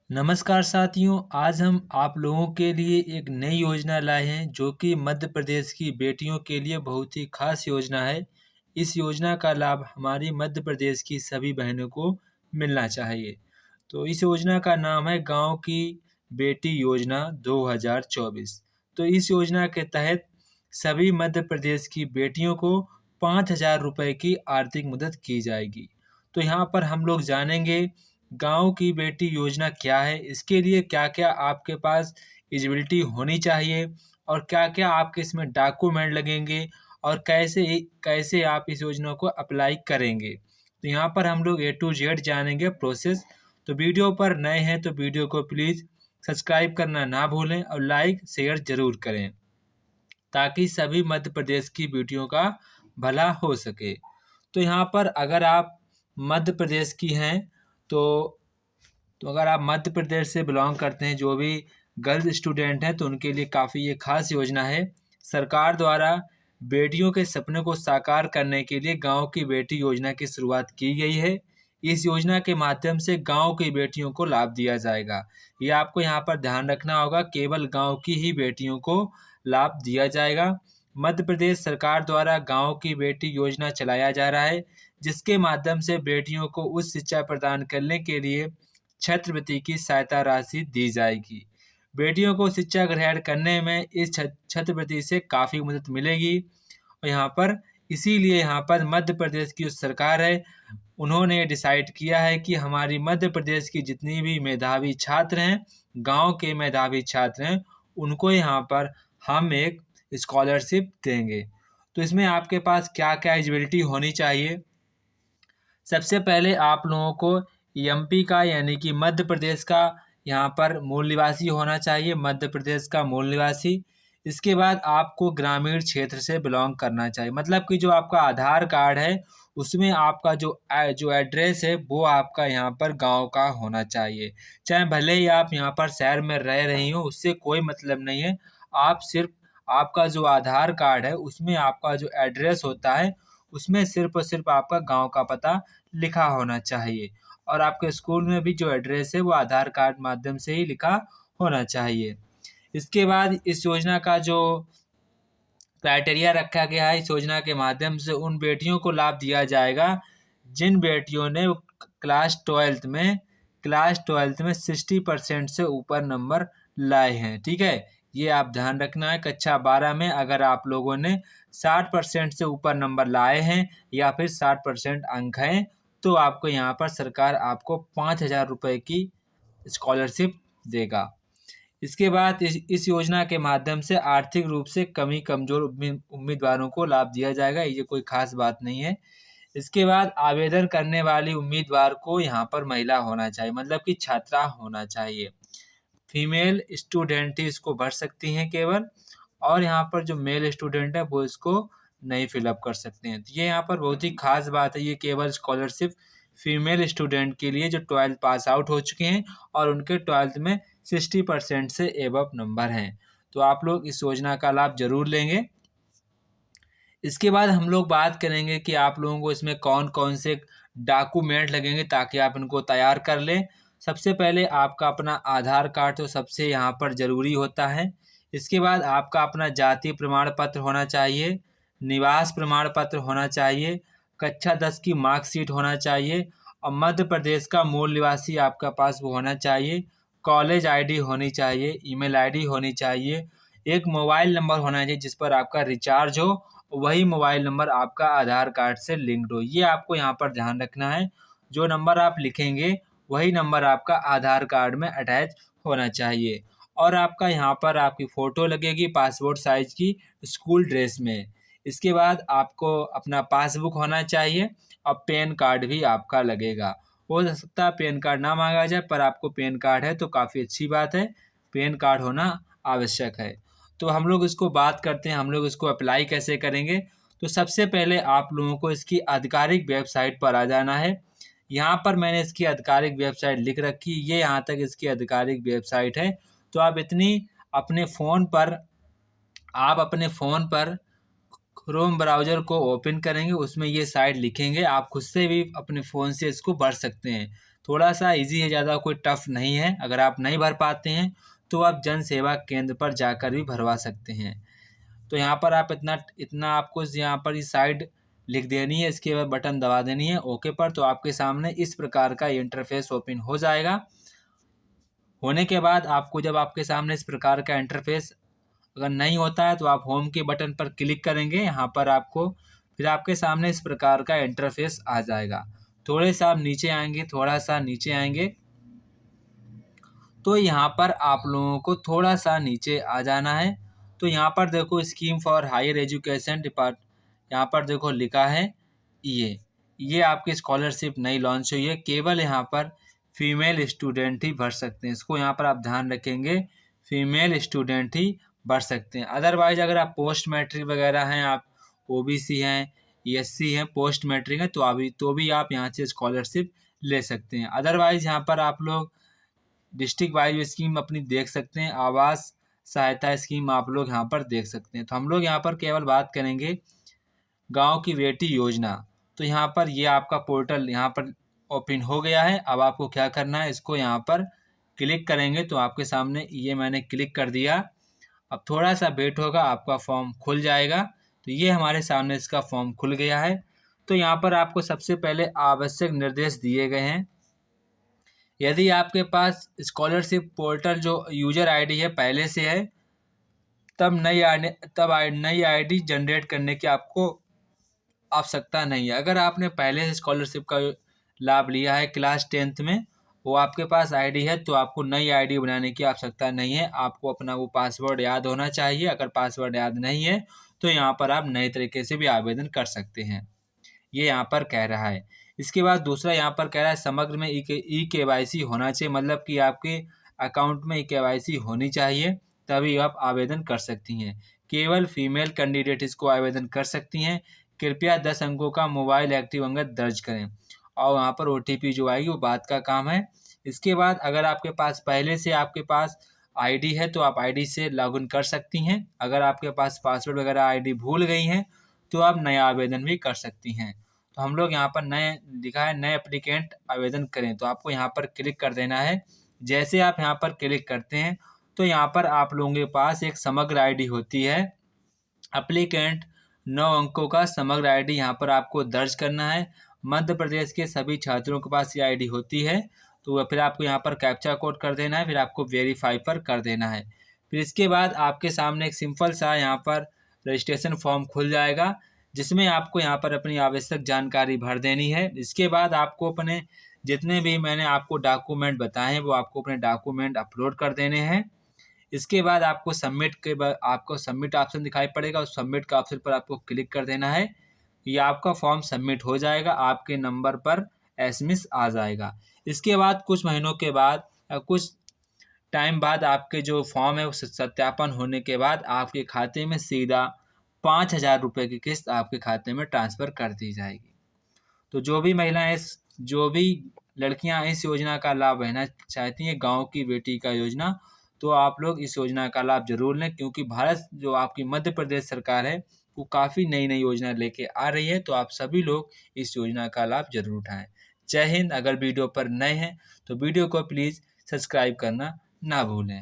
नमस्कार साथियों, आज हम आप लोगों के लिए एक नई योजना लाए हैं जो कि मध्य प्रदेश की बेटियों के लिए बहुत ही खास योजना है। इस योजना का लाभ हमारी मध्य प्रदेश की सभी बहनों को मिलना चाहिए। तो इस योजना का नाम है गाँव की बेटी योजना 2024। तो इस योजना के तहत सभी मध्य प्रदेश की बेटियों को 5,000 रुपये की आर्थिक मदद की जाएगी। तो यहाँ पर हम लोग जानेंगे गाँव की बेटी योजना क्या है, इसके लिए क्या-क्या आपके पास एलिजिबिलिटी होनी चाहिए और क्या-क्या आपके इसमें डॉक्यूमेंट लगेंगे और कैसे कैसे आप इस योजना को अप्लाई करेंगे। तो यहाँ पर हम लोग ए टू जेड जानेंगे प्रोसेस। तो वीडियो पर नए हैं तो वीडियो को प्लीज़ सब्सक्राइब करना ना भूलें और लाइक शेयर ज़रूर करें, ताकि सभी मध्य प्रदेश की बेटियों का भला हो सके। तो यहाँ पर अगर आप मध्य प्रदेश की हैं तो अगर आप मध्य प्रदेश से बिलोंग करते हैं, जो भी गर्ल्स स्टूडेंट हैं, तो उनके लिए काफ़ी ये खास योजना है। सरकार द्वारा बेटियों के सपने को साकार करने के लिए गाँव की बेटी योजना की शुरुआत की गई है। इस योजना के माध्यम से गाँव की बेटियों को लाभ दिया जाएगा। ये आपको यहाँ पर ध्यान रखना होगा, केवल गाँव की ही बेटियों को लाभ दिया जाएगा। मध्य प्रदेश सरकार द्वारा गाँव की बेटी योजना चलाया जा रहा है, जिसके माध्यम से बेटियों को उच्च शिक्षा प्रदान करने के लिए छात्रवृत्ति की सहायता राशि दी जाएगी। बेटियों को शिक्षा ग्रहण करने में इस छात्रवृत्ति से काफ़ी मदद मिलेगी और यहाँ पर इसीलिए यहाँ पर मध्य प्रदेश की जो सरकार है, उन्होंने डिसाइड किया है कि हमारी मध्य प्रदेश की जितनी भी मेधावी छात्र हैं, गाँव के मेधावी छात्र हैं, उनको यहाँ पर हम एक स्कॉलरशिप देंगे। तो इसमें आपके पास क्या-क्या एलिजिबिलिटी होनी चाहिए? सबसे पहले आप लोगों को एमपी का यानी कि मध्य प्रदेश का यहाँ पर मूल निवासी होना चाहिए, मध्य प्रदेश का मूल निवासी। इसके बाद आपको ग्रामीण क्षेत्र से बिलोंग करना चाहिए, मतलब कि जो आपका आधार कार्ड है उसमें आपका जो एड्रेस है वो आपका यहाँ पर गांव का होना चाहिए। चाहे भले ही आप यहाँ पर शहर में रह रही हो, उससे कोई मतलब नहीं है। आप सिर्फ आपका जो आधार कार्ड है उसमें आपका जो एड्रेस होता है उसमें सिर्फ और सिर्फ आपका गांव का पता लिखा होना चाहिए और आपके स्कूल में भी जो एड्रेस है वो आधार कार्ड माध्यम से ही लिखा होना चाहिए। इसके बाद इस योजना का जो क्राइटेरिया रखा गया है, इस योजना के माध्यम से उन बेटियों को लाभ दिया जाएगा जिन बेटियों ने क्लास ट्वेल्थ में 60% से ऊपर नंबर लाए हैं। ठीक है, ये आप ध्यान रखना है। कक्षा 12 में अगर आप लोगों ने 60% से ऊपर नंबर लाए हैं या फिर 60% अंक हैं, तो आपको यहाँ पर सरकार आपको 5,000 रुपये की स्कॉलरशिप देगा। इसके बाद इस योजना के माध्यम से आर्थिक रूप से कमी कमज़ोर उम्मीदवारों को लाभ दिया जाएगा, ये कोई ख़ास बात नहीं है। इसके बाद आवेदन करने वाली उम्मीदवार को यहाँ पर महिला होना चाहिए, मतलब कि छात्रा होना चाहिए। फीमेल स्टूडेंट ही इसको भर सकती हैं केवल, और यहाँ पर जो मेल स्टूडेंट है वो इसको नहीं फिलअप कर सकते हैं। तो ये यहाँ पर बहुत ही खास बात है, ये केवल स्कॉलरशिप फीमेल स्टूडेंट के लिए जो 12th पास आउट हो चुके हैं और उनके 12th में 60% से एबव नंबर हैं। तो आप लोग इस योजना का लाभ ज़रूर लेंगे। इसके बाद हम लोग बात करेंगे कि आप लोगों को इसमें कौन-कौन से डॉक्यूमेंट लगेंगे ताकि आप इनको तैयार कर लें। सबसे पहले आपका अपना आधार कार्ड तो सबसे यहाँ पर ज़रूरी होता है। इसके बाद आपका अपना जाति प्रमाण पत्र होना चाहिए, निवास प्रमाण पत्र होना चाहिए, कक्षा 10 की मार्कशीट होना चाहिए और मध्य प्रदेश का मूल निवासी आपका पास वो होना चाहिए। कॉलेज आईडी होनी चाहिए, ईमेल आईडी होनी चाहिए, एक मोबाइल नंबर होना चाहिए जिस पर आपका रिचार्ज हो, वही मोबाइल नंबर आपका आधार कार्ड से लिंक्ड हो। ये आपको यहाँ पर ध्यान रखना है। जो नंबर आप लिखेंगे वही नंबर आपका आधार कार्ड में अटैच होना चाहिए और आपका यहाँ पर आपकी फ़ोटो लगेगी पासपोर्ट साइज़ की स्कूल ड्रेस में। इसके बाद आपको अपना पासबुक होना चाहिए और पैन कार्ड भी आपका लगेगा। हो सकता है पैन कार्ड ना माँगा जाए, पर आपको पैन कार्ड है तो काफ़ी अच्छी बात है, पैन कार्ड होना आवश्यक है। तो हम लोग इसको बात करते हैं, हम लोग इसको अप्लाई कैसे करेंगे। तो सबसे पहले आप लोगों को इसकी आधिकारिक वेबसाइट पर आ जाना है। यहाँ पर मैंने इसकी आधिकारिक वेबसाइट लिख रखी, ये यहाँ तक इसकी आधिकारिक वेबसाइट है। तो आप अपने फ़ोन पर आप अपने फ़ोन पर क्रोम ब्राउज़र को ओपन करेंगे, उसमें ये साइट लिखेंगे। आप खुद से भी अपने फ़ोन से इसको भर सकते हैं। थोड़ा सा इजी है, ज़्यादा कोई टफ नहीं है। अगर आप नहीं भर पाते हैं तो आप जन सेवा केंद्र पर जाकर भी भरवा सकते हैं। तो यहाँ पर आप इतना इतना आपको यहाँ पर इस साइड लिख देनी है, इसके बाद बटन दबा देनी है ओके पर। तो आपके सामने इस प्रकार का इंटरफेस ओपन हो जाएगा। होने के बाद आपको जब आपके सामने इस प्रकार का इंटरफेस अगर नहीं होता है तो आप होम के बटन पर क्लिक करेंगे। यहाँ पर आपको फिर आपके सामने इस प्रकार का इंटरफेस आ जाएगा। थोड़े सा आप नीचे आएंगे, थोड़ा सा नीचे आएंगे तो यहाँ पर आप लोगों को थोड़ा सा नीचे आ जाना है। तो यहाँ पर देखो scheme for higher education depart, यहाँ पर देखो लिखा है ये आपकी स्कॉलरशिप नई लॉन्च हुई है। केवल यहाँ पर फीमेल स्टूडेंट ही भर सकते हैं। इसको यहाँ पर आप ध्यान रखेंगे, फीमेल स्टूडेंट ही भर सकते हैं। अदरवाइज अगर आप पोस्ट मैट्रिक वगैरह हैं, आप ओबीसी हैं, एससी हैं, पोस्ट मैट्रिक हैं, तो भी आप यहाँ से स्कॉलरशिप ले सकते हैं। अदरवाइज यहाँ पर आप लोग डिस्ट्रिक्ट वाइज स्कीम अपनी देख सकते हैं। आवास सहायता स्कीम आप लोग यहाँ पर देख सकते हैं। तो हम लोग यहाँ पर केवल बात करेंगे गांव की बेटी योजना। तो यहाँ पर ये आपका पोर्टल यहाँ पर ओपन हो गया है। अब आपको क्या करना है, इसको यहाँ पर क्लिक करेंगे तो आपके सामने ये मैंने क्लिक कर दिया। अब थोड़ा सा वेट होगा, आपका फॉर्म खुल जाएगा। तो ये हमारे सामने इसका फॉर्म खुल गया है। तो यहाँ पर आपको सबसे पहले आवश्यक निर्देश दिए गए हैं। यदि आपके पास स्कॉलरशिप पोर्टल जो यूजर आईडी है पहले से है, तब नई आईडी जनरेट करने की आपको आवश्यकता नहीं है। अगर आपने पहले से स्कॉलरशिप का लाभ लिया है क्लास 10th में, वो आपके पास आईडी है, तो आपको नई आईडी बनाने की आवश्यकता नहीं है। आपको अपना वो पासवर्ड याद होना चाहिए। अगर पासवर्ड याद नहीं है तो यहाँ पर आप नए तरीके से भी आवेदन कर सकते हैं, ये यहाँ पर कह रहा है। इसके बाद दूसरा यहाँ पर कह रहा है समग्र में ई केवाईसी होना चाहिए, मतलब कि आपके अकाउंट में ई केवाईसी होनी चाहिए, तभी आप आवेदन कर सकती हैं। केवल फीमेल कैंडिडेट इसको आवेदन कर सकती हैं। कृपया 10 अंकों का मोबाइल एक्टिव अंक दर्ज करें और यहाँ पर ओटीपी जो आएगी वो बात का काम है। इसके बाद अगर आपके पास पहले से आपके पास आईडी है तो आप आईडी से लॉगिन कर सकती हैं। अगर आपके पास पासवर्ड वगैरह आईडी भूल गई हैं तो आप नया आवेदन भी कर सकती हैं। तो हम लोग यहाँ पर नए लिखा है नए एप्लीकेंट आवेदन करें, तो आपको यहाँ पर क्लिक कर देना है। जैसे आप यहाँ पर क्लिक करते हैं तो यहाँ पर आप लोगों के पास एक समग्र आईडी होती है। एप्लीकेंट 9 अंकों का समग्र आईडी यहाँ पर आपको दर्ज करना है। मध्य प्रदेश के सभी छात्रों के पास ये आईडी होती है। तो फिर आपको यहाँ पर कैप्चा कोड कर देना है, फिर आपको वेरीफाई पर कर देना है। फिर इसके बाद आपके सामने एक सिंपल सा यहाँ पर रजिस्ट्रेशन फॉर्म खुल जाएगा, जिसमें आपको यहाँ पर अपनी आवश्यक जानकारी भर देनी है। इसके बाद आपको अपने जितने भी मैंने आपको डॉक्यूमेंट बताए हैं वो आपको अपने डॉक्यूमेंट अपलोड कर देने हैं। इसके बाद आपको सबमिट के बाद आपको सबमिट ऑप्शन दिखाई पड़ेगा, उस सबमिट का ऑप्शन पर आपको क्लिक कर देना है। ये आपका फॉर्म सबमिट हो जाएगा, आपके नंबर पर एसएमएस आ जाएगा। इसके बाद कुछ महीनों के बाद कुछ टाइम बाद आपके जो फॉर्म है उस सत्यापन होने के बाद आपके खाते में सीधा 5,000 रुपये की किस्त आपके खाते में ट्रांसफ़र कर दी जाएगी। तो जो भी लड़कियां इस योजना का लाभ लेना चाहती हैं, गांव की बेटी का योजना, तो आप लोग इस योजना का लाभ जरूर लें, क्योंकि भारत जो आपकी मध्य प्रदेश सरकार है वो काफ़ी नई नई योजना लेके आ रही है। तो आप सभी लोग इस योजना का लाभ जरूर उठाएं। जय हिंद। अगर वीडियो पर नए हैं तो वीडियो को प्लीज़ सब्सक्राइब करना ना भूलें।